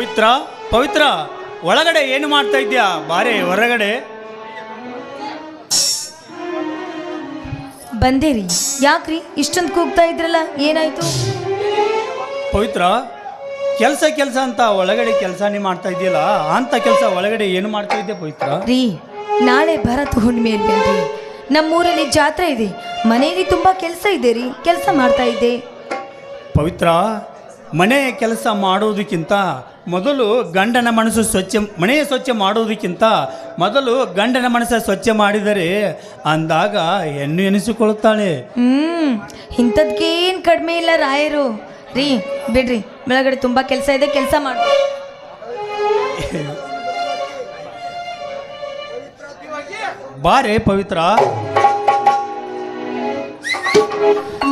ಪವಿತ್ರ ಪವಿತ್ರ ಒಳಗಡೆ ಏನು ಮಾಡ್ತಾ ಇದ್ಯಾ? ಬಾರೆ ಹೊರಗಡೆ. ಬಂದೇರಿ. ಯಾಕ್ರಿ ಇಷ್ಟೊಂದು ಕೂಗ್ತಾ ಇದ್ರಲ್ಲ, ಏನಾಯ್ತು? ಪವಿತ್ರ, ಕೆಲಸ ಅಂತ ಒಳಗಡೆ ಕೆಲಸನೇ ಮಾಡ್ತಾ ಇದೆಯಲ್ಲ, ಅಂತ ಕೆಲಸ ಒಳಗಡೆ ಏನು ಮಾಡ್ತಾ ಇದ್ದೆ ಪವಿತ್ರ? ರೀ, ನಾಳೆ ಭರತ ಹುಣ್ಣಿಮೆ ಅಲ್ವೇನ್ರಿ? ನಮ್ಮೂರಲ್ಲಿ ಜಾತ್ರೆ ಇದೆ, ಮನೆಯಲ್ಲಿ ತುಂಬಾ ಕೆಲಸ ಇದೆ ರೀ, ಕೆಲಸ ಮಾಡ್ತಾ ಇದ್ದೆ. ಪವಿತ್ರ, ಮನೆ ಕೆಲಸ ಮಾಡೋದಕ್ಕಿಂತ ಮೊದಲು ಗಂಡನ ಮನಸ್ಸು ಮನೆ ಸ್ವಚ್ಛ ಮಾಡೋದಕ್ಕಿಂತ ಮೊದಲು ಗಂಡನ ಮನಸ್ಸು ಸ್ವಚ್ಛ ಮಾಡಿದರೆ ಅಂದಾಗ ಹೆಣ್ಣು ಎನಿಸಿಕೊಳ್ಳುತ್ತಾಳೆ. ಇಂಥದ್ಕೇನು ಕಡಿಮೆ ಇಲ್ಲ ರಾಯರು. ರೀ ಬಿಡ್ರಿ, ಬೆಳಗಡೆ ತುಂಬಾ ಕೆಲಸ ಇದೆ, ಕೆಲಸ ಮಾಡಿ. ಬಾರೆ ಪವಿತ್ರ.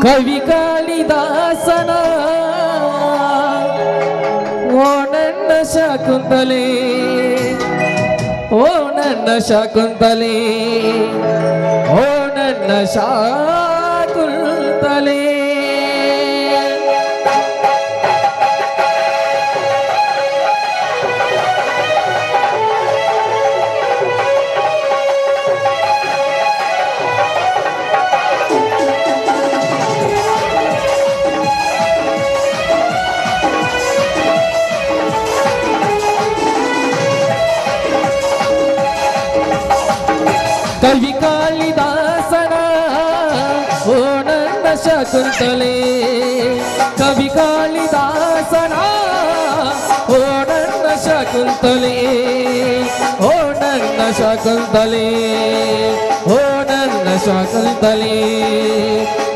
ಕವಿ ಕಾಳಿದಾಸನ ಓ ನನ್ನ ಶಕುಂತಲೆ, ಓ ನನ್ನ ಶಕುಂತಲೆ, ಓ ನನ್ನ ಶಕುಂತಲೆ. ಕವಿ ಕಾಳಿದಾಸನ ಓ ನನ್ನ ಶಕುಂತಲೆ, ಕವಿ ಕಾಳಿದಾಸನ ಓ ನನ್ನ ಶಕುಂತಲೆ, ಓ ನನ್ನ ಶಕುಂತಲೆ, ಓ ನನ್ನ ಶಕುಂತಲೆ,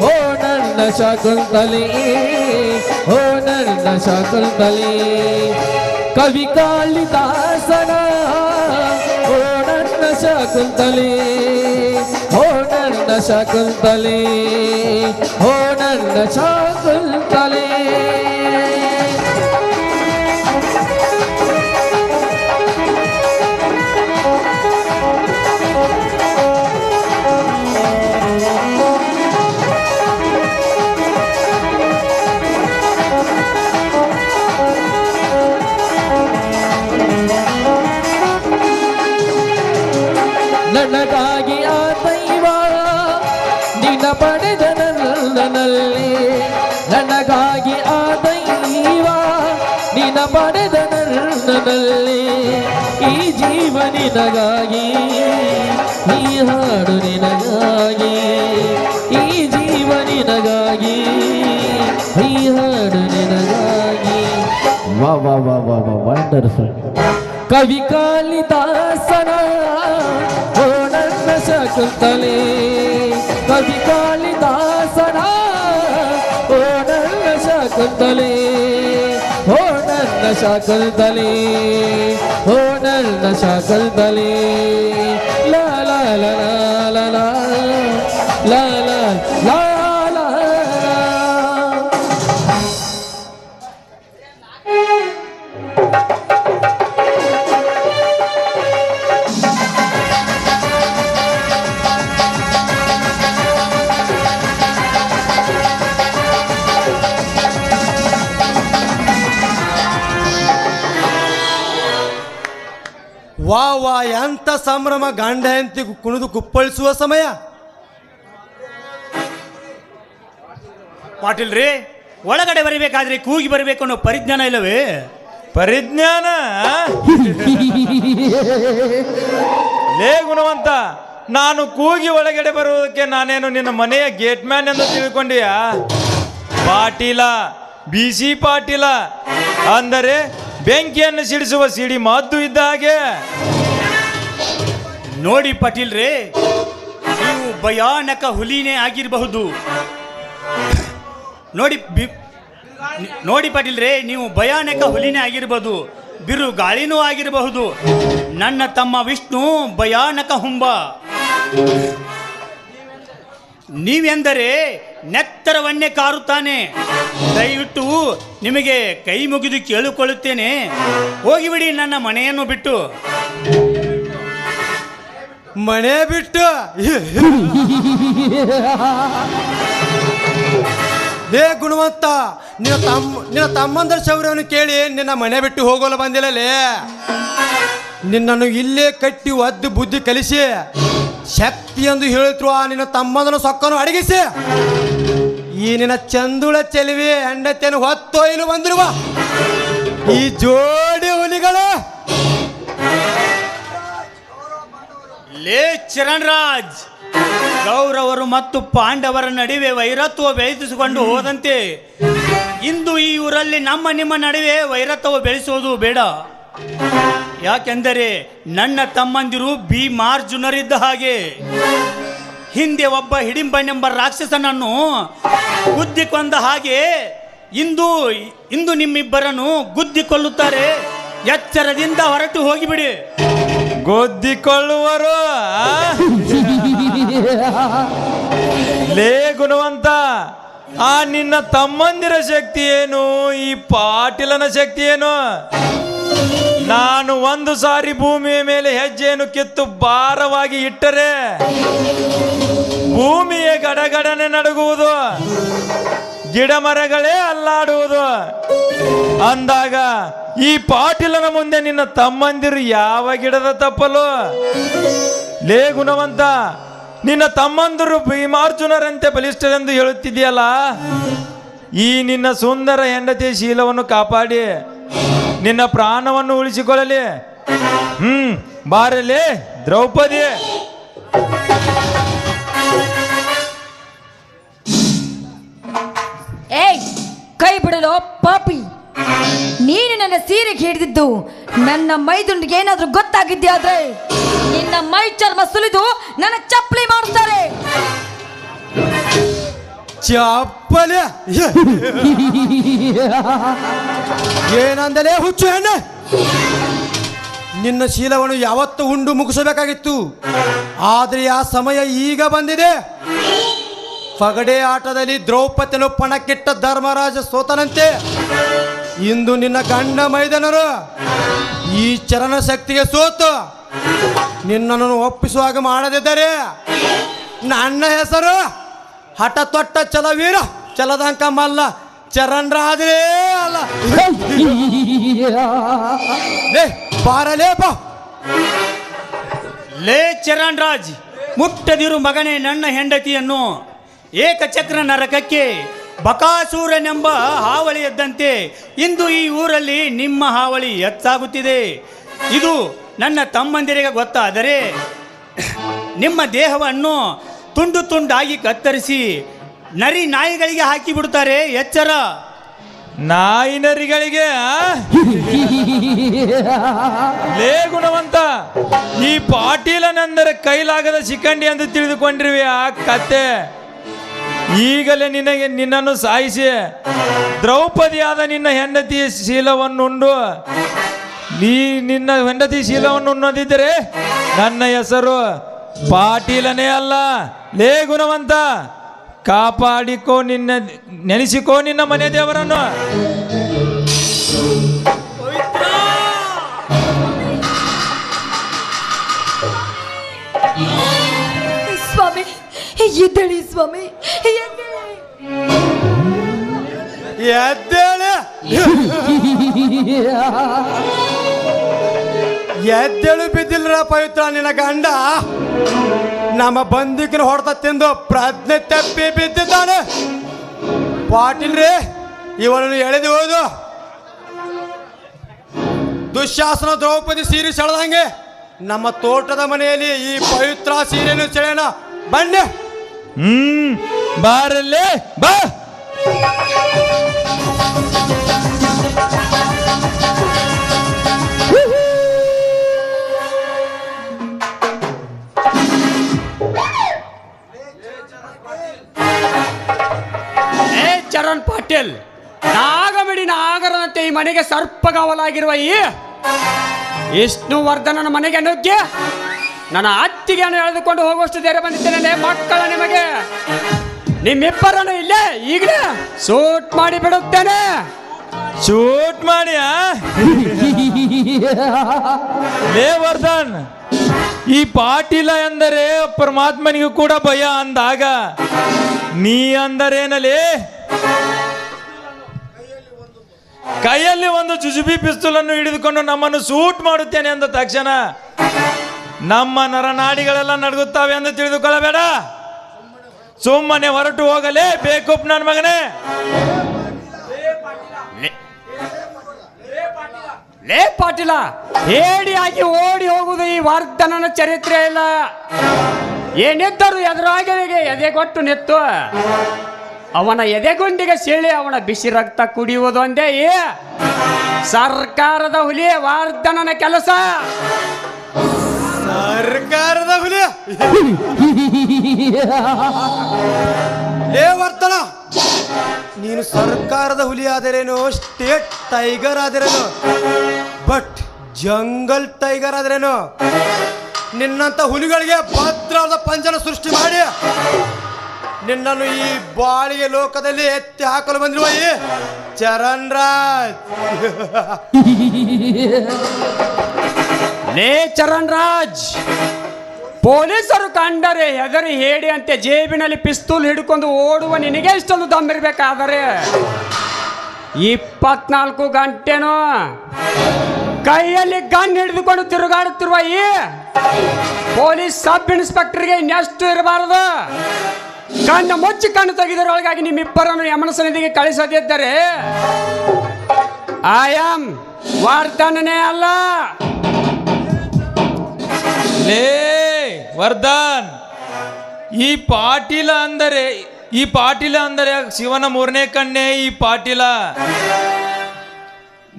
ಓ ನನ್ನ ಶಕುಂತಲೆ, ಓ ನನ್ನ ಶಕುಂತಲೆ. ಕವಿ ಕಾಳಿದಾಸನ ಓ ನನ್ನ ಶಕುಂತಲೆ, ಓ ನನ್ನ ಶಕುಂತಲೆ, ಓ ನನ್ನ ಶಕುಂತಲೆ. ನನಗಾಗಿ ಆ ದೈವ ನಿನ್ನ ಪಡೆದ ನನ್ನಲ್ಲಿ, ನನಗಾಗಿ ಆ ದೈವ ನಿನ್ನ ಪಡೆದ ನನ್ನಲ್ಲಿ. ಈ ಜೀವ ನಿನಗಾಗಿ, ಈ ಹಾಡು ನಿನಗಾಗಿ, ಈ ಜೀವ ನಿನಗಾಗಿ, ಈ ಹಾಡು ನಿನಗಾಗಿ. ವಾ ವಾ ವಾ ವಾ ವಾ ವಂಡರ್ಫುಲ್. ಕವಿ ಕಾಳಿದಾಸನ ಓ ನನ್ನ ಶಕುಂತಲೆ, ಕವಿ ಕಾಳಿದಾಸನ ಓ ನನ್ನ ಶಕುಂತಲೆ, ಓ ನನ್ನ ಶಕುಂತಲೆ, ಓ ನನ್ನ ಶಕುಂತಲೆ. ಲಾ ಲಾ ಲಾ ಲಾ ಲಾ ಲಾ ಲಾ ಲಾ ಲಾ. ವಾ ವಾ, ಎಂಥ ಸಂಭ್ರಮ! ಗಂಡ ಹೆಂಡತಿ ಕುಣಿದು ಕುಪ್ಪಳಿಸುವ ಸಮಯ. ಪಾಟೀಲ್ ರೀ, ಒಳಗಡೆ ಬರಬೇಕಾದ್ರೆ ಕೂಗಿ ಬರಬೇಕು ಅನ್ನೋ ಪರಿಜ್ಞಾನ ಇಲ್ಲವೇ? ಪರಿಜ್ಞಾನ ಲೇ ಗುಣವಂತ, ನಾನು ಕೂಗಿ ಒಳಗಡೆ ಬರುವುದಕ್ಕೆ ನಾನೇನು ನಿನ್ನ ಮನೆಯ ಗೇಟ್ ಮ್ಯಾನ್ ಎಂದು ತಿಳ್ಕೊಂಡಿಯಾ? ಪಾಟೀಲ, ಬಿಸಿ ಪಾಟೀಲ ಅಂದರೆ ಬೆಂಕಿಯನ್ನು ಸಿಡಿಸುವ ಸಿಡಿ ಮದ್ದು ಇದ್ದ ಹಾಗೆ. ನೋಡಿ ಪಾಟೀಲ್ ರೇ, ನೀವು ಭಯಾನಕ ಹುಲಿನೇ ಆಗಿರಬಹುದು. ನೋಡಿ ಪಾಟೀಲ್ ರೇ, ನೀವು ಭಯಾನಕ ಹುಲಿನೇ ಆಗಿರಬಹುದು, ಬಿರು ಗಾಳಿನೂ ಆಗಿರಬಹುದು. ನನ್ನ ತಮ್ಮ ವಿಷ್ಣು ಭಯಾನಕ ಹುಂಬ. ನೀವೆಂದರೆ ನೆತ್ತರವನ್ನೇ ಕಾರುತ್ತಾನೆ. ದಯವಿಟ್ಟು ನಿಮಗೆ ಕೈ ಮುಗಿದು ಕೇಳಿಕೊಳ್ಳುತ್ತೇನೆ, ಹೋಗಿಬಿಡಿ ನನ್ನ ಮನೆಯನ್ನು ಬಿಟ್ಟು. ಮನೆ ಬಿಟ್ಟು ಲೇ ಗುಣವಂತ, ನಿನ್ನ ತಮ್ಮಂದರ ಶೌರ್ಯವನ್ನು ಕೇಳಿ ನಿನ್ನ ಮನೆ ಬಿಟ್ಟು ಹೋಗೋಲ್ಲ ಬಂದಿಲ್ಲಲೇ. ನಿನ್ನನ್ನು ಇಲ್ಲೇ ಕಟ್ಟಿ ಒದ್ದು ಬುದ್ಧಿ ಕಲಿಸಿ ಶಕ್ತಿ ಎಂದು ಹೇಳಿದ್ರು ಆ ನಿನ್ನ ತಮ್ಮಂದನ ಸೊಕ್ಕನ್ನು ಅಡಗಿಸಿ ಈ ನಿನ್ನ ಚಂದುಳ ಚೆಲುವೆ ಹೆಂಡತಿಯನ್ನು ಹೊತ್ತೊಯ್ಯಲು ಬಂದಿರುವ ಈ ಜೋಡಿ ಹುಲಿಗಳು. ಲೇ ಚರಣ್ ರಾಜ್, ಕೌರವರು ಮತ್ತು ಪಾಂಡವರ ನಡುವೆ ವೈರತ್ವ ಬೆಳೆಸಿಕೊಂಡು ಹೋದಂತೆ ಇಂದು ಈ ಊರಲ್ಲಿ ನಿಮ್ಮ ನಡುವೆ ವೈರತ್ವ ಬೆಳೆಸುವುದು ಬೇಡ. ಯಾಕೆಂದರೆ ನನ್ನ ತಮ್ಮಂದಿರು ಭೀಮಾರ್ಜುನರಿದ್ದ ಹಾಗೆ. ಹಿಂದೆ ಒಬ್ಬ ಹಿಡಿಂಬನೆಂಬ ರಾಕ್ಷಸನನ್ನು ಗುದ್ದಿಕೊಂಡ ಹಾಗೆ ಇಂದು ನಿಮ್ಮಿಬ್ಬರನ್ನು ಗುದ್ದಿಕೊಳ್ಳುತ್ತಾರೆ. ಎಚ್ಚರದಿಂದ ಹೊರಟು ಹೋಗಿಬಿಡಿ. ಗೊದ್ದಿಕೊಳ್ಳುವರು. ಲೇ ಗುಣವಂತ, ಆ ನಿನ್ನ ತಮ್ಮಂದಿರ ಶಕ್ತಿ ಏನು, ಈ ಪಾಟೀಲನ ಶಕ್ತಿ ಏನು? ನಾನು ಒಂದು ಸಾರಿ ಭೂಮಿಯ ಮೇಲೆ ಹೆಜ್ಜೆಯನ್ನು ಕಿತ್ತು ಭಾರವಾಗಿ ಇಟ್ಟರೆ ಭೂಮಿಯ ಗಡಗಡನೆ ನಡುಗುವುದು, ಗಿಡ ಮರಗಳೇ ಅಲ್ಲಾಡುವುದು. ಅಂದಾಗ ಈ ಪಾಟೀಲನ ಮುಂದೆ ನಿನ್ನ ತಮ್ಮಂದಿರು ಯಾವ ಗಿಡದ ತಪ್ಪಲು? ಲೇ ಗುಣವಂತ, ನಿನ್ನ ತಮ್ಮಂದಿರು ಭೀಮಾರ್ಜುನರಂತೆ ಬಲಿಷ್ಠರೆಂದು ಹೇಳುತ್ತಿದೆಯಲ್ಲ, ಈ ನಿನ್ನ ಸುಂದರ ಹೆಂಡತಿಯ ಶೀಲವನ್ನು ಕಾಪಾಡಿ ನಿನ್ನ ಪ್ರಾಣವನ್ನು ಉಳಿಸಿಕೊಳ್ಳಲಿ. ಬಾರಲಿ ದ್ರೌಪದಿ. ಏಯ್, ಕೈ ಬಿಡಲು ಪಾಪಿ. ನೀನು ನನ್ನ ಸೀರೆಗೆ ಹಿಡಿದಿದ್ದು ನನ್ನ ಮೈದುಂಡಿಗೆ ಏನಾದ್ರೂ ಗೊತ್ತಾಗಿದ್ದೆ ಆದ್ರೆ ನಿನ್ನ ಮೈ ಚರ್ಮ ಸುಲಿದು ನನ್ನ ಚಪ್ಪಲಿ ಮಾಡುತ್ತಾರೆ. ಚಪ್ಪಲಿ ಏನಂದಲೇ ಹುಚ್ಚು ಹೆಣ್ಣೆ? ನಿನ್ನ ಶೀಲವನ್ನು ಯಾವತ್ತು ಉಂಡು ಮುಗಿಸಬೇಕಾಗಿತ್ತು, ಆದರೆ ಆ ಸಮಯ ಈಗ ಬಂದಿದೆ. ಪಗಡೆ ಆಟದಲ್ಲಿ ದ್ರೌಪದಿಯನ್ನು ಪಣಕ್ಕಿಟ್ಟ ಧರ್ಮರಾಜ ಸೋತನಂತೆ ಇಂದು ನಿನ್ನ ಗಂಡ ಮೈದನರು ಈ ಚರಣ ಶಕ್ತಿಗೆ ಸೋತು ನಿನ್ನನ್ನು ಒಪ್ಪಿಸುವಾಗ ಮಾಡದಿದ್ದರೆ ನನ್ನ ಹೆಸರು ಹಠ ತೊಟ್ಟ ಚಲವೀರ ಚಲದಂಕ ಮಲ್ಲ ಚರಣ್ರಾಜರೇ ಅಲ್ಲ. ಬಾರಲೇ ಬಾ. ಲೇ ಚರಣ್ ರಾಜ್, ಮುಟ್ಟದಿರು ಮಗನೇ ನನ್ನ ಹೆಂಡತಿಯನ್ನು. ಏಕಚಕ್ರ ನರಕಕ್ಕೆ ಬಕಾಸೂರನೆಂಬ ಹಾವಳಿ ಎದ್ದಂತೆ ಇಂದು ಈ ಊರಲ್ಲಿ ನಿಮ್ಮ ಹಾವಳಿ ಹೆಚ್ಚಾಗುತ್ತಿದೆ. ಇದು ನನ್ನ ತಮ್ಮಂದಿರಿಗೆ ಗೊತ್ತಾದರೆ ನಿಮ್ಮ ದೇಹವನ್ನು ತುಂಡು ತುಂಡಾಗಿ ಕತ್ತರಿಸಿ ನರಿ ನಾಯಿಗಳಿಗೆ ಹಾಕಿ ಬಿಡುತ್ತಾರೆ. ಎಚ್ಚರ. ನಾಯಿ ನರಿಗಳಿಗೆ? ಲೇ ಗುಣವಂತ, ಈ ಪಾಟೀಲನೆಂದರೆ ಕೈಲಾಗದ ಶಿಖಂಡಿ ಎಂದು ತಿಳಿದುಕೊಂಡಿರುವೆ ಆ ಕತೆ. ಈಗಲೇ ನಿನ್ನನ್ನು ಸಾಯಿಸಿ ದ್ರೌಪದಿಯಾದ ನಿನ್ನ ಹೆಂಡತಿಯ ಶೀಲವನ್ನುಂಡು ನಿನ್ನ ಹೆಂಡತಿ ಶೀಲವನ್ನು ಉಣ್ಣದಿದ್ದರೆ ನನ್ನ ಹೆಸರು ಪಾಟೀಲನೇ ಅಲ್ಲ. ಲೇ ಗುಣವಂತ, ಕಾಪಾಡಿಕೋ ನೆನೆಸಿಕೋ ನಿನ್ನ ಮನೆ ದೇವರನ್ನು. ಸ್ವಾಮಿ ಎದ್ದೇಳಿ, ಸ್ವಾಮಿ ಎದ್ದೇಳೆ. ಎದ್ದೇಳು ಬಿದ್ದಿಲ್ರ ಪವಿತ್ರ. ನಿನ್ನ ಗಂಡ ನಮ್ಮ ಬಂದಿಕಿನ ಹೊಡೆತ ತಿಂದು ಪ್ರಜ್ಞೆ ತಪ್ಪಿ ಬಿದ್ದಿದ್ದಾನೆ. ಪಾಟೀಲ್ರಿ, ಇವನನ್ನು ಎಳೆದು ಹೋದು ದುಶ್ಯಾಸನ ದ್ರೌಪದಿ ಸೀರೆ ಸೆಳೆದಂಗೆ ನಮ್ಮ ತೋಟದ ಮನೆಯಲ್ಲಿ ಈ ಪವಿತ್ರ ಸೀರೆಯನ್ನು ಸೆಳೆಯೋಣ ಬನ್ನಿ. ಬಾರಲ್ಲೇ ಬಾ. ಚರಣ್ ಪಾಟೀಲ್, ನಾಗಮಿಡಿ ನಾಗರನಂತೆ ಈ ಮನೆಗೆ ಸರ್ಪಗಾವಲಾಗಿರುವ ಈ ವಿಷ್ಣುವರ್ಧನನ ಮನೆಗೆ ನುಗ್ಗಿ ನನ್ನ ಅತ್ತಿಗೆಯನ್ನು ಎಳೆದುಕೊಂಡು ಹೋಗುವಷ್ಟು ಧೈರ್ಯ ಬಂದಿದ್ದೇನೆ ಮಕ್ಕಳ. ನಿಮಗೆ ನಿಮ್ಮಿಬ್ಬರನ್ನು ಇಲ್ಲೇ ಈಗಲೇ ಶೂಟ್ ಮಾಡಿ ಬಿಡುತ್ತೇನೆ. ಶೂಟ್ ಮಾಡಿ? ಲೇ ವರ್ಧನ್, ಈ ಪಾಟೀಲ ಎಂದರೆ ಪರಮಾತ್ಮನಿಗೂ ಕೂಡ ಭಯ ಅಂದಾಗ ನೀ ಅಂದರೇನಲೇ ಕೈಯಲ್ಲಿ ಒಂದು ಜುಜುಬಿ ಪಿಸ್ತೂಲನ್ನು ಹಿಡಿದುಕೊಂಡು ನಮ್ಮನ್ನು ಶೂಟ್ ಮಾಡುತ್ತೇನೆ ಅಂದ ತಕ್ಷಣ ನಮ್ಮ ನರನಾಡಿಗಳೆಲ್ಲ ನಡುಗುತ್ತವೆ ಎಂದು ತಿಳಿದುಕೊಳ್ಳಬೇಡ. ಸುಮ್ಮನೆ ಹೊರಟು ಹೋಗಲೇ ಬೇಕು ನನ್ನ ಮಗನೇ. ಲೇ ಪಾಟೀಲ, ಹೇಡಿಯಾಗಿ ಓಡಿ ಹೋಗುವುದು ಈ ವರ್ಧನನ ಚರಿತ್ರೆ ಇಲ್ಲ. ಏನಿದ್ದರೂ ಎದುರಾಗಿರಿಗೆ ಎದೆಗೊಟ್ಟು ನಿತ್ತು ಅವನ ಎದೆಗುಂಡಿಗೆ ಸೀಳಿ ಅವನ ಬಿಸಿ ರಕ್ತ ಕುಡಿಯುವುದೊಂದೇ ಈ ಸರ್ಕಾರದ ಹುಲಿ ವರ್ಧನನ ಕೆಲಸ. ಸರ್ಕಾರದ ಹುಲಿ ಲೇ ವರ್ತನ, ನೀನು ಸರ್ಕಾರದ ಹುಲಿ ಆದರೇನು, ಸ್ಟೇಟ್ ಟೈಗರ್ ಆದರೇನು, ಬಟ್ ಜಂಗಲ್ ಟೈಗರ್ ಆದರೇನು, ನಿನ್ನಂತ ಹುಲಿಗಳಿಗೆ ಭದ್ರವಾದ ಪಂಜನ ಸೃಷ್ಟಿ ಮಾಡಿ ನಿನ್ನನ್ನು ಈ ಬಾಳಿಗೆ ಲೋಕದಲ್ಲಿ ಎತ್ತಿ ಹಾಕಲು ಬಂದಿರುವ ಈ ಚರಣ್ ರಾಜ್. ಲೇ ಚರಣ್ ರಾಜ್, ಪೊಲೀಸರು ಕಂಡರೆ ಹೆದರಿ ಹೇಡಿ ಅಂತೆ ಜೇಬಿನಲ್ಲಿ ಪಿಸ್ತೂಲ್ ಹಿಡ್ಕೊಂಡು ಓಡುವ ನಿನಗೆ ಇಷ್ಟೊಂದು ದಮ್ಮಿರ್ಬೇಕಾದರೆ 24 ಗಂಟೆನೋ ಕೈಯಲ್ಲಿ ಗನ್ ಹಿಡಿದುಕೊಂಡು ತಿರುಗಾಡುತ್ತಿರುವ ಈ ಪೊಲೀಸ್ ಸಬ್ ಇನ್ಸ್ಪೆಕ್ಟರ್ಗೆ ಇನ್ನೆಷ್ಟು ಇರಬಾರದು. ಕಣ್ಣು ಮುಚ್ಚಿ ಕಣ್ಣು ತೆಗೆದರೊಳಗಾಗಿ ನಿಮ್ಮಿಬ್ಬರನ್ನು ಯಮನ ಸನ್ನಿಧಿಗೆ ಕಳಿಸದಿದ್ದರೆ ಐ ಆಮ್ ವರ್ಧನನೇ ಅಲ್ಲ. ಲೇ ವರ್ಧನ್, ಈ ಪಾಟೀಲ ಅಂದರೆ ಶಿವನ ಮೂರನೇ ಕಣ್ಣೆ ಈ ಪಾಟೀಲ.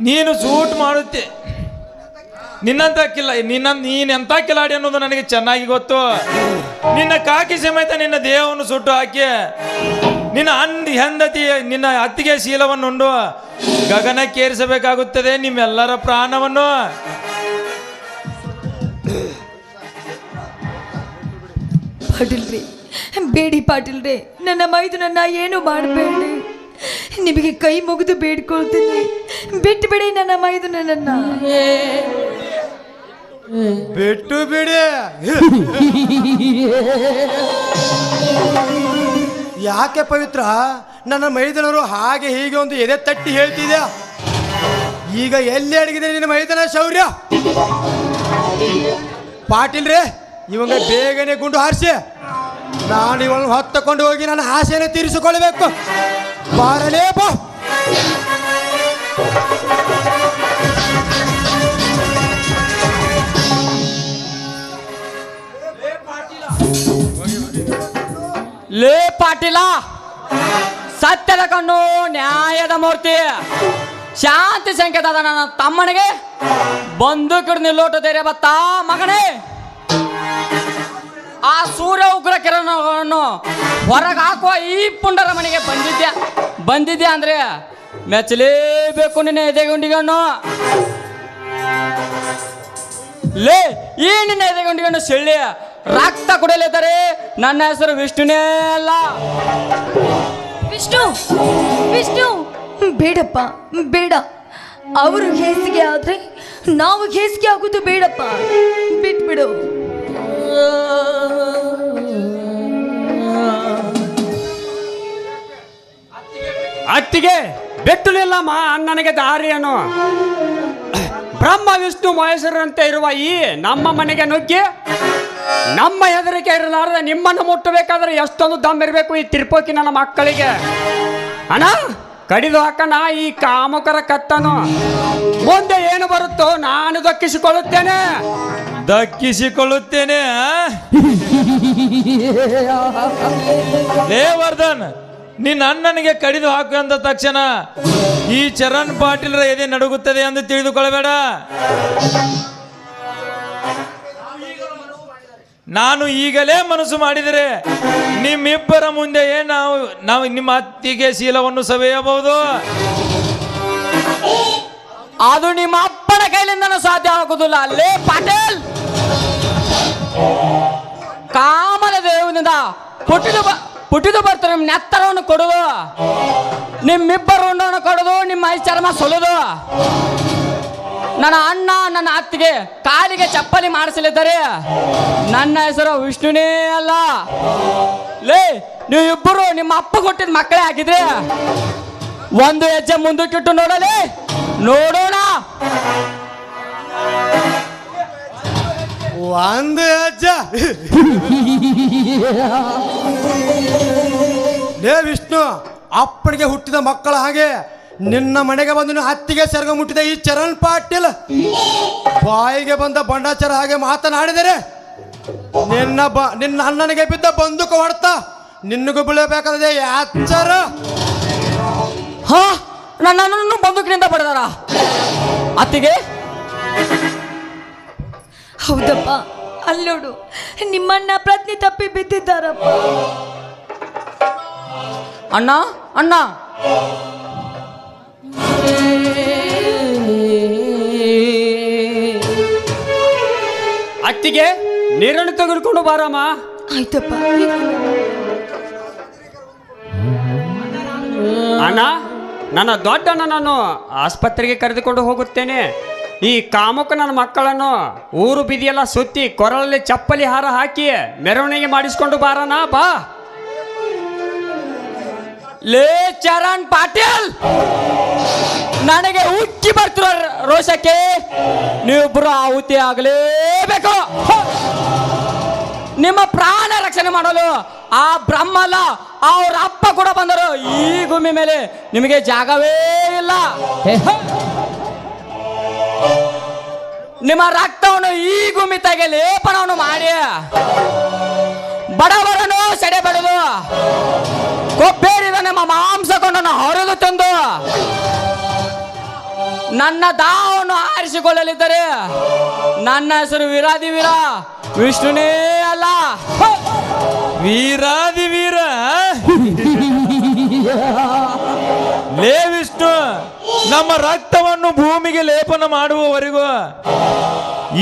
ನೀನು ಶೂಟ್ ಮಾಡುತ್ತೆ ನೀನೆಂತ ಕಿಲಾಡಿ ಅನ್ನೋದು ನನಗೆ ಚೆನ್ನಾಗಿ ಗೊತ್ತು. ನಿನ್ನ ಕಾಕಿ ಸಮೇತ ನಿನ್ನ ದೇಹವನ್ನು ಸುಟ್ಟು ಹಾಕಿ ನಿನ್ನ ಹೆಂಡತಿ ನಿನ್ನ ಅತ್ತಿಗೆ ಶೀಲವನ್ನು ಉಂಡು ಗಗನಕ್ಕೇರಿಸಬೇಕಾಗುತ್ತದೆ ನಿಮ್ಮೆಲ್ಲರ ಪ್ರಾಣವನ್ನು. ಪಾಟೀಲ್ರಿ, ಬೇಡಿ ಪಾಟೀಲ್ರಿ, ನನ್ನ ಮೈದುನನ್ನ ಏನು ಮಾಡಬೇಡಿ. ನಿಮಗೆ ಕೈ ಮುಗಿದು ಬೇಡ್ಕೊಳ್ತೀನಿ, ಬಿಟ್ಟು ಬಿಡಿ ನನ್ನ ಮೈದುನನ್ನ. ಬಿಟ್ಟು ಬಿಡಿ. ಯಾಕೆ ಪವಿತ್ರ, ನನ್ನ ಮೈದನರು ಹಾಗೆ ಹೀಗೆ ಒಂದು ಎದೆ ತಟ್ಟಿ ಹೇಳ್ತಿದ್ಯಾ? ಈಗ ಎಲ್ಲಿ ಅಡಗಿದೆ ನಿನ್ನ ಮೈದನ ಶೌರ್ಯ? ಪಾಟೀಲ್ರೇ, ಇವಂಗ ಬೇಗನೆ ಗುಂಡು ಹಾರಿಸಿ ನಾನು ಇವನು ಹೊತ್ತಕೊಂಡು ಹೋಗಿ ನನ್ನ ಆಸೆಯನ್ನು ತೀರಿಸಿಕೊಳ್ಳಬೇಕು. ಬಾರಲೇ ಬಾ. ಲೇ ಪಾಟೀಲ, ಸತ್ಯದ ಕಣ್ಣು ನ್ಯಾಯದ ಮೂರ್ತಿ, ಶಾಂತಿ ಸಂಕೇತದ ನನ್ನ ತಮ್ಮನಿಗೆ ಬಂದೂಕಿಡು ನಿಲ್ಲೋಟ ಧೈರ್ಯ ಬತ್ತಾ ಮಗನೇ? ಆ ಸೂರ್ಯ ಉಗ್ರ ಕಿರಣಗಳನ್ನು ಹೊರಗೆ ಹಾಕುವ ಈ ಪುಂಡರ ಮನೆಗೆ ಬಂದಿದ್ಯಾ ಅಂದ್ರೆ ಮೆಚ್ಚಲೇಬೇಕು ನಿನ್ನ ಎದೆಗುಂಡಿಗಣ್ಣು. ಲೇ, ಈ ನಿನ್ನ ಎದೆಗುಂಡಿಗಣ್ಣು ಸೆಳ್ಳಿ ರಕ್ತ ಕುಡಿಯಲಿದ್ದರೆ ನನ್ನ ಹೆಸರು ವಿಷ್ಣುನೇ ಅಲ್ಲ. ವಿಷ್ಣು, ವಿಷ್ಣು, ಬೇಡಪ್ಪ, ಬೇಡ. ಅವರು ಹೇಸಿಗೆ ಆದ್ರೆ ನಾವು ಹೇಸಿಗೆ ಆಗೋದು ಬೇಡಪ್ಪ, ಬಿಟ್ಬಿಡು. ಅತ್ತಿಗೆ ಬೆಟ್ಟಲಿಲ್ಲಮ್ಮ ಅಣ್ಣನಿಗೆ ದಾರಿಯನ್ನು. ಬ್ರಹ್ಮ ವಿಷ್ಣು ಮಹೇಶ್ವರಂತೆ ಇರುವ ಈ ನಮ್ಮ ಮನೆಗೆ ನುಗ್ಗಿ ನಮ್ಮ ಹೆದರಿಕೆ ಇರಲಾರದೆ ನಿಮ್ಮನ್ನು ಮುಟ್ಟಬೇಕಾದ್ರೆ ಎಷ್ಟೊಂದು ದಮ್ ಇರಬೇಕು ಈ ತಿರುಪತಿ ನನ್ನ ಮಕ್ಕಳಿಗೆ. ಅಣ್ಣ, ಕಡಿದು ಹಾಕಣ ಈ ಕಾಮಕರ ಕತ್ತನು. ಮುಂದೆ ಏನು ಬರುತ್ತೋ ನಾನು ದಕ್ಕಿಸಿಕೊಳ್ಳುತ್ತೇನೆ. ಲೇ ವರ್ಧನ್, ನಿನ್ನ ಅಣ್ಣನಿಗೆ ಕಡಿದು ಹಾಕು ಅಂದ ತಕ್ಷಣ ಈ ಚರಣ್ ಪಾಟೀಲ್ರ ಎದೆ ನಡುಗುತ್ತದೆ ಎಂದು ತಿಳಿದುಕೊಳ್ಳಬೇಡ. ನಾನು ಈಗಲೇ ಮನಸ್ಸು ಮಾಡಿದರೆ ನಿಮ್ಮಿಬ್ಬರ ಮುಂದೆಯೇ ನಾವು ನಿಮ್ಮ ಅತ್ತಿಗೆ ಶೀಲವನ್ನು ಸವೆಯಬಹುದು. ಅದು ನಿಮ್ಮ ಅಪ್ಪನ ಕೈಲಿಂದನೂ ಸಾಧ್ಯ ಆಗುವುದಿಲ್ಲ. ಲೇ ಪಾಟೀಲ್, ಕಾಮನ ದೇವನಿಂದ ಪುಟಿದು ಬರ್ತಾರೆ ನೆತ್ತರವನ್ನು ಕೊಡುದು, ನಿಮ್ಮಿಬ್ಬರು ಉಂಡವನ್ನು ಕೊಡುದು, ನಿಮ್ಮ ಐ ಚರ್ಮ ಸೊಲುದು. ನನ್ನ ಅಣ್ಣ ನನ್ನ ಅತ್ತಿಗೆ ಕಾಲಿಗೆ ಚಪ್ಪಲಿ ಮಾಡಿಸಲಿದ್ದರೆ ನನ್ನ ಹೆಸರು ವಿಷ್ಣುನೇ ಅಲ್ಲ. ಲೇ, ನೀವು ಇಬ್ಬರು ನಿಮ್ಮ ಅಪ್ಪ ಕೊಟ್ಟಿದ ಮಕ್ಕಳೇ ಆಗಿದ್ರೆ ಒಂದು ಹೆಜ್ಜೆ ಮುಂದಕ್ಕಿಟ್ಟು ನೋಡಲಿ, ನೋಡೋಣ. ಒಂದು ಅಜ್ಜ ಲೇ ವಿಷ್ಣು, ಅಪ್ಪನಿಗೆ ಹುಟ್ಟಿದ ಮಕ್ಕಳ ಹಾಗೆ ನಿನ್ನ ಮನೆಗೆ ಬಂದು ಹತ್ತಿಗೆ ಸೆರಗ ಮುಟ್ಟಿದ ಈ ಚರಣ್ ಪಾಟೀಲ್ ಬಾಯಿಗೆ ಬಂದ ಬಂಡಾಚಾರ ಹಾಗೆ ಮಾತನಾಡಿದರೆ ನಿನ್ನ ಅಣ್ಣನಿಗೆ ಬಿದ್ದ ಬಂದೂಕು ಹೊಡ್ತಾ ನಿನ್ನಗೂ ಬೀಳಬೇಕಾದ್ರೆ ಯಾಚರ. ಹಾ, ನನ್ನನ್ನು ಬಂದೂಕಿನಿಂದ ಬಡದಾರ ಅತ್ತಿಗೆ? ಹೌದಪ್ಪ, ಅಲ್ಲೋಡು ನಿಮ್ಮಣ್ಣ ಪ್ರಜ್ಞೆ ತಪ್ಪಿ ಬಿದ್ದಿದ್ದಾರಪ್ಪ. ಅಣ್ಣ ಅಣ್ಣ ಅತ್ತಿಗೆ ನೀರನ್ನು ತೆಗೆದುಕೊಂಡು ಬಾರಮ್ಮ. ಆಯ್ತಪ್ಪ. ಅಣ್ಣ, ನನ್ನ ದೊಡ್ಡ ನಾನು ಆಸ್ಪತ್ರೆಗೆ ಕರೆದುಕೊಂಡು ಹೋಗುತ್ತೇನೆ. ಈ ಕಾಮುಕ ನನ್ನ ಮಕ್ಕಳನ್ನು ಊರು ಬೀದಿಯೆಲ್ಲ ಸುತ್ತಿ ಕೊರಳಲ್ಲಿ ಚಪ್ಪಲಿ ಹಾರ ಹಾಕಿ ಮೆರವಣಿಗೆ ಮಾಡಿಸ್ಕೊಂಡು ಬಾರಣ ಬಾ. ಲೇ ಚರಣ್ ಪಾಟೀಲ್, ನನಗೆ ಉಕ್ಕಿ ಬರ್ತಿರೋ ರೋಷಕ್ಕೆ ನೀವಿಬ್ಬರು ಆಹುತಿ ಆಗಲೇಬೇಕು. ನಿಮ್ಮ ಪ್ರಾಣ ರಕ್ಷಣೆ ಮಾಡಲು ಆ ಬ್ರಹ್ಮಲ್ಲ ಅವ್ರ ಅಪ್ಪ ಕೂಡ ಬಂದರು. ಈ ಭೂಮಿ ಮೇಲೆ ನಿಮಗೆ ಜಾಗವೇ ಇಲ್ಲ. ನಿಮ್ಮ ರಕ್ತವನ್ನು ಈ ಭೂಮಿ ತೆಗೆ ಲೇಪನವನ್ನು ಮಾಡಿ ಬಡವರನ್ನು ಸೆಡೆ ಬಡಲು ಕೊಬ್ಬೇರಿದ ನಿಮ್ಮ ಮಾಂಸಕೊಂಡನ್ನು ಹೊರಲು ತಂದು ನನ್ನ ದಾವನ್ನು ಆರಿಸಿಕೊಳ್ಳಲಿದ್ದರೆ ನನ್ನ ಹೆಸರು ವೀರಾದಿ ವೀರ ವಿಷ್ಣುನೇ ಅಲ್ಲ. ವೀರಾದಿ ವೀರ ಲೇ ವಿಷ್ಣು, ನಮ್ಮ ರಕ್ತವನ್ನು ಭೂಮಿಗೆ ಲೇಪನ ಮಾಡುವವರೆಗೂ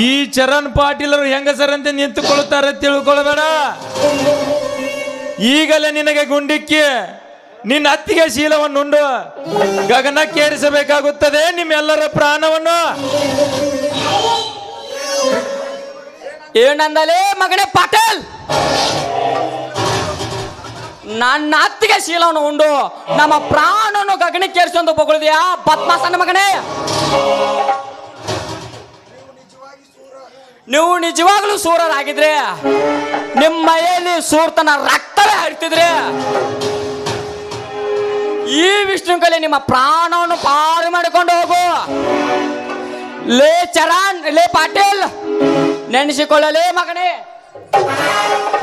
ಈ ಚರಣ್ ಪಾಟೀಲರು ಹೆಂಗಸರಂತೆ ನಿಂತುಕೊಳ್ಳುತ್ತಾರೆ ತಿಳ್ಕೊಳ್ಬೇಡ. ಈಗಲೇ ನಿನಗೆ ಗುಂಡಿಕ್ಕಿ ನಿನ್ನ ಅತ್ತಿಗೆ ಶೀಲವನ್ನುಂಡು ಗಗನಕ್ಕೇರಿಸಬೇಕಾಗುತ್ತದೆ ನಿಮ್ಮೆಲ್ಲರ ಪ್ರಾಣವನ್ನು. ಏನಂದಲೇ ಮಗನೇ ಪಾಟೀಲ್? ನನ್ನ ಅತ್ತಿಗೆ ಶೀಲವನ್ನು ಉಂಡು ನಮ್ಮ ಪ್ರಾಣವನ್ನು ಗಗನಕ್ಕೇರಿಸೊಂದು ಬೊಗಳಿದೆಯಾ ಬದ್ಮಾಸನ ಮಗನೇ? ನೀವು ನಿಜವಾಗ್ಲೂ ಸೂರರಾಗಿದ್ರೆ ನಿಮ್ಮ ಮೈಯಲ್ಲಿ ಸೂರ್ತನ ರಕ್ತವೇ ಹರಿತಿದ್ರೆ ಈ ವಿಷ್ಣು ಕಲೆ ನಿಮ್ಮ ಪ್ರಾಣವನ್ನು ಪಾರು ಮಾಡಿಕೊಂಡು ಹೋಗು. ಲೇ ಚರಣ್, ಲೇ ಪಾಟೀಲ್, ನೆನೆಸಿಕೊಳ್ಳಲೇ ಮಗನೇ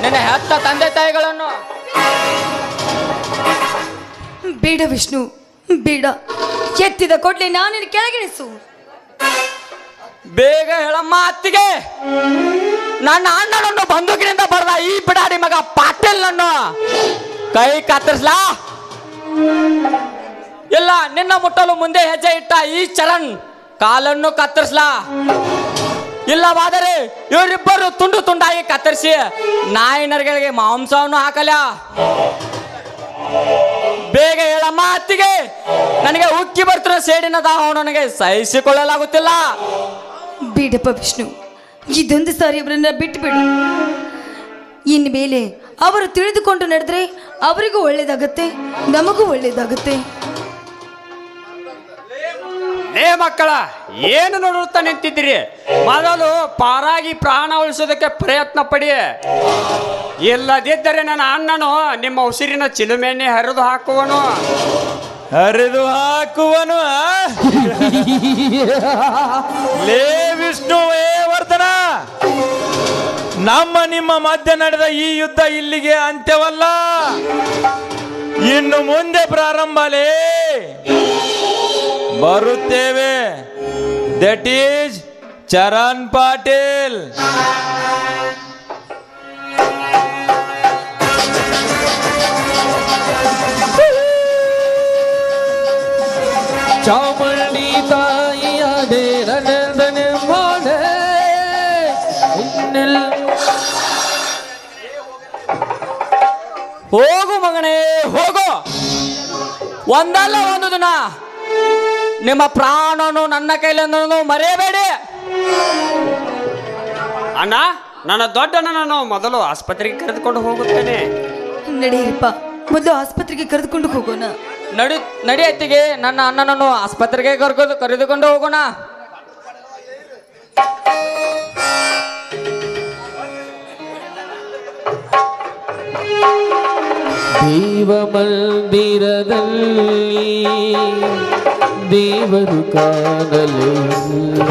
ನಿನ್ನ ಹೆತ್ತ ತಂದೆ ತಾಯಿಗಳನ್ನು. ಬೇಡ ವಿಷ್ಣು, ಬೇಡ. ಎತ್ತಿದ ಕೊಡ್ಲಿ ನಾನಿನ ಕೆಳಗಿಳಿಸು. ಬೇಗ ಹೇಳಮ್ಮ ಅತ್ತಿಗೆ, ನನ್ನ ಅಣ್ಣನನ್ನು ಬಂದೂಕಿನಿಂದ ಬರೆದ ಈ ಬಿಡಾಡಿ ಮಗ ಪಾಟೀಲ್ ನನ್ನು ಕೈ ಕತ್ತರಿಸ್ಲಾ? ಇಲ್ಲ, ನಿನ್ನ ಮುಟ್ಟಲು ಮುಂದೆ ಹೆಜ್ಜೆ ಇಟ್ಟ ಈ ಚರಣ್ ಕಾಲನ್ನು ಕತ್ತರಿಸ್ಲಾ? ಇಲ್ಲವಾದರೆ ಇವರಿಬ್ಬರು ತುಂಡು ತುಂಡಾಗಿ ಕತ್ತರಿಸಿ ನಾಯಿನರ್ಗಳಿಗೆ ಮಾಂಸವನ್ನು ಹಾಕಲ? ಬೇಗ ಹೇಳಮ್ಮ ಅತ್ತಿಗೆ, ನನಗೆ ಉಕ್ಕಿ ಬರ್ತಿರೋ ಸೇಡಿನ ದಾಹ ನನಗೆ ಸಹಿಸಿಕೊಳ್ಳಲಾಗುತ್ತಿಲ್ಲ. ಬೇಡಪ್ಪ ವಿಷ್ಣು, ಇದೊಂದು ಸಾರಿ ಅವರನ್ನ ಬಿಟ್ಟುಬಿಡು. ಇನ್ಮೇಲೆ ಅವರು ತಿಳಿದುಕೊಂಡು ನಡೆದ್ರೆ ಅವರಿಗೂ ಒಳ್ಳೇದಾಗತ್ತೆ, ನಮಗೂ ಒಳ್ಳೇದಾಗತ್ತೆ. ಲೇ ಮಕ್ಕಳ, ಏನು ನೋಡುತ್ತಾ ನಿಂತಿದ್ದೀರಿ? ಮೊದಲು ಪಾರಾಗಿ ಪ್ರಾಣ ಉಳಿಸೋದಕ್ಕೆ ಪ್ರಯತ್ನ ಪಡಿ. ಇಲ್ಲದಿದ್ದರೆ ನನ್ನ ಅಣ್ಣನು ನಿಮ್ಮ ಉಸಿರಿನ ಚಿಲುಮೆಯನ್ನೇ ಹರಿದು ಹಾಕುವನು. ಹರಿದು ಹಾಕುವನು? ಲೇ ವಿಷ್ಣುವೇ ವರ್ಧನ, ನಮ್ಮ ನಿಮ್ಮ ಮಧ್ಯೆ ನಡೆದ ಈ ಯುದ್ಧ ಇಲ್ಲಿಗೆ ಅಂತ್ಯವಲ್ಲ, ಇನ್ನು ಮುಂದೆ ಪ್ರಾರಂಭಲೇ. ಬರುತ್ತೇವೆ. That is Charan Patil. ಚಾಮುಂಡಿ ತಾಯಿಯಾದೆ ರಣದನೆ ಮಾಡೆ ಹೋಗು ಮಗನೇ ಹೋಗು. ಒಂದಲ್ಲ ಒಂದು ದಿನ ನಿಮ್ಮ ಪ್ರಾಣನು ನನ್ನ ಕೈಲಿಂದ ಮರೆಯಬೇಡಿ. ಅಣ್ಣ, ನನ್ನ ದೊಡ್ಡಣ್ಣ ನಾನು ಮೊದಲು ಆಸ್ಪತ್ರೆಗೆ ಕರೆದುಕೊಂಡು ಹೋಗುತ್ತೇನೆ. ನಡೆಯಿರಪ್ಪ, ಮೊದಲು ಆಸ್ಪತ್ರೆಗೆ ಕರೆದುಕೊಂಡು ಹೋಗೋಣ. ನಡಿ ಅತ್ತಿಗೆ, ನನ್ನ ಅಣ್ಣನನ್ನು ಆಸ್ಪತ್ರೆಗೆ ಕರೆದುಕೊಂಡು ಹೋಗೋಣ. ದೇವ ಮಂದಿರದಲ್ಲಿ ದೇವರು ಕಾಣಲಿಲ್ಲ.